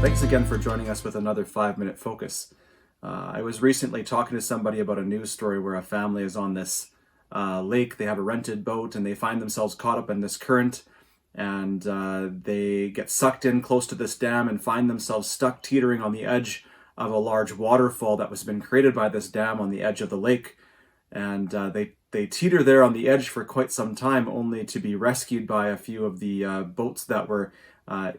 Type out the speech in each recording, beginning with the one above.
Thanks again for joining us with another 5-minute focus. I was recently talking to somebody about a news story where a family is on this lake. They have a rented boat and they find themselves caught up in this current, and they get sucked in close to this dam and find themselves stuck teetering on the edge of a large waterfall that was been created by this dam on the edge of the lake. And they teeter there on the edge for quite some time, only to be rescued by a few of the boats that were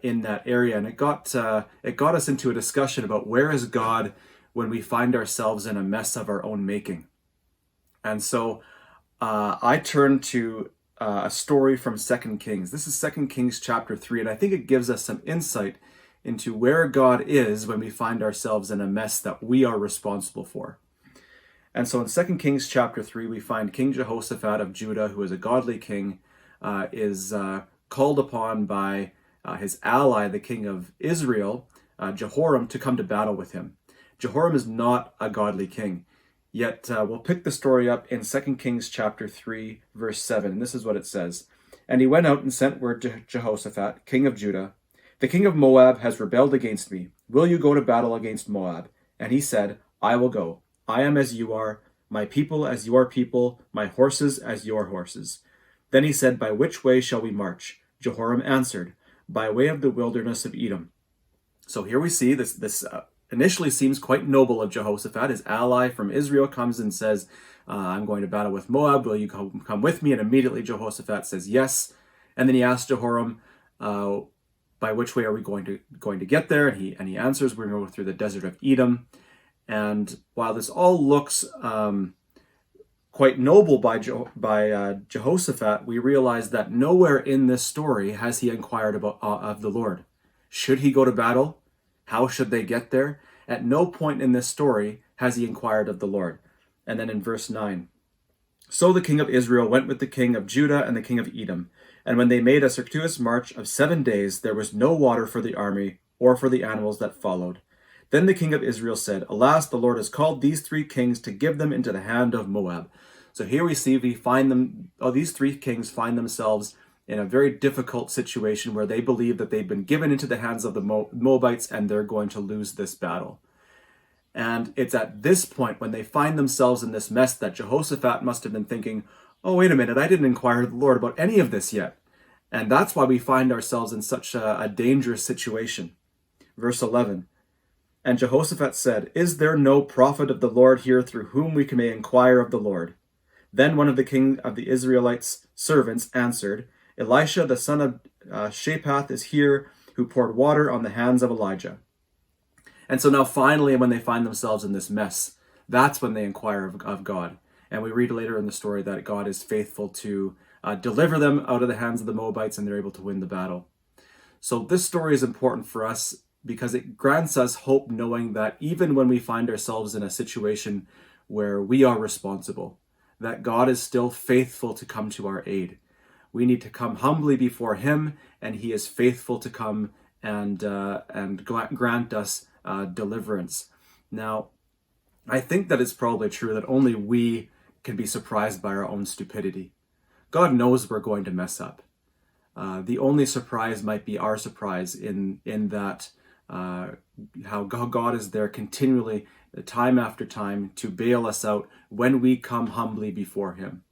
in that area. And it got us into a discussion about where is God when we find ourselves in a mess of our own making. And so I turned to a story from 2 Kings. This is 2 Kings chapter 3, and I think it gives us some insight into where God is when we find ourselves in a mess that we are responsible for. And so in 2 Kings chapter 3, we find King Jehoshaphat of Judah, who is a godly king, is called upon by his ally, the king of Israel, Jehoram, to come to battle with him. Jehoram is not a godly king, yet we'll pick the story up in 2 Kings chapter 3, verse 7, and this is what it says. And he went out and sent word to Jehoshaphat, king of Judah, "The king of Moab has rebelled against me. Will you go to battle against Moab?" And he said, "I will go. I am as you are, my people as your people, my horses as your horses." Then he said, "By which way shall we march?" Jehoram answered, "By way of the wilderness of Edom." So here we see this initially seems quite noble of Jehoshaphat. His ally from Israel comes and says, "I'm going to battle with Moab. Will you come with me?" And immediately Jehoshaphat says yes. And then he asks Jehoram, "By which way are we going to get there?" And he answers, "We're going to go through the desert of Edom." And while this all looks quite noble by Jehoshaphat, we realize that nowhere in this story has he inquired of the Lord. Should he go to battle? How should they get there? At no point in this story has he inquired of the Lord. And then in verse 9, "So the king of Israel went with the king of Judah and the king of Edom. And when they made a circuitous march of 7 days, there was no water for the army or for the animals that followed. Then the king of Israel said, 'Alas, the Lord has called these 3 kings to give them into the hand of Moab.'" So here we find them, these 3 kings find themselves in a very difficult situation where they believe that they've been given into the hands of the Moabites and they're going to lose this battle. And it's at this point when they find themselves in this mess that Jehoshaphat must have been thinking, "Oh, wait a minute, I didn't inquire of the Lord about any of this yet." And that's why we find ourselves in such a dangerous situation. Verse 11, "And Jehoshaphat said, 'Is there no prophet of the Lord here through whom we may inquire of the Lord?' Then one of the king of the Israelites' servants answered, 'Elisha the son of Shaphat is here, who poured water on the hands of Elijah.'" And so now finally, when they find themselves in this mess, that's when they inquire of God. And we read later in the story that God is faithful to deliver them out of the hands of the Moabites, and they're able to win the battle. So this story is important for us because it grants us hope, knowing that even when we find ourselves in a situation where we are responsible, that God is still faithful to come to our aid. We need to come humbly before him, and he is faithful to come and grant us deliverance. Now, I think that it's probably true that only we can be surprised by our own stupidity. God knows we're going to mess up. The only surprise might be our surprise in that how God is there continually, time after time, to bail us out when we come humbly before him.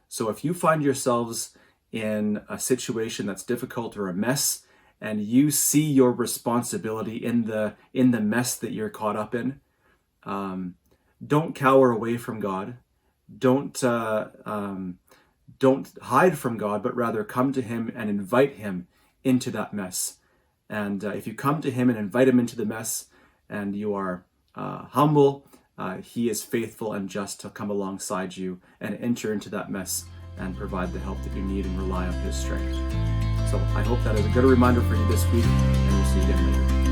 So if you find yourselves in a situation that's difficult or a mess, and you see your responsibility in the mess that you're caught up in, don't cower away from God. Don't hide from God, but rather come to him and invite him into that mess. And if you come to him and invite him into the mess, and you are humble, he is faithful and just to come alongside you and enter into that mess and provide the help that you need and rely on his strength. So I hope that is a good reminder for you this week, and we'll see you again later.